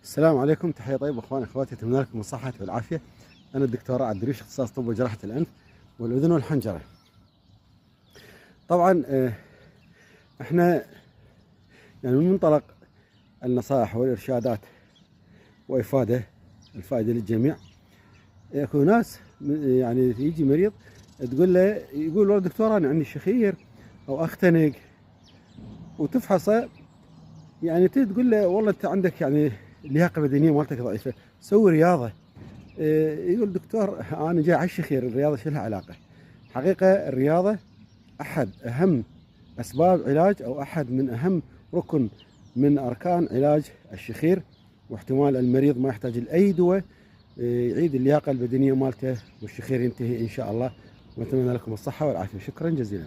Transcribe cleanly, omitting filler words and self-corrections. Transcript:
السلام عليكم، تحية طيبة اخوان اخواتي، اتمنى لكم الصحة والعافية. انا الدكتور رائع الدرويش، اختصاص طب وجراحة الانف والاذن والحنجرة. طبعا احنا يعني من منطلق النصائح والارشادات الفائدة للجميع. اكو ناس يعني يجي مريض تقول له، يقول والله دكتور انا عندي شخير او اختنق، وتفحصه يعني تقول له والله انت عندك يعني لياقة بدنية مالتك ضعيفة، سوي رياضة. يقول دكتور انا جاي على الشخير، الرياضه شو لها علاقه؟ حقيقه الرياضه احد اهم اسباب علاج، او احد من اهم ركن من اركان علاج الشخير، واحتمال المريض ما يحتاج لاي دواء، يعيد اللياقه البدنيه مالته والشخير ينتهي ان شاء الله. واتمنى لكم الصحه والعافيه، شكرا جزيلا.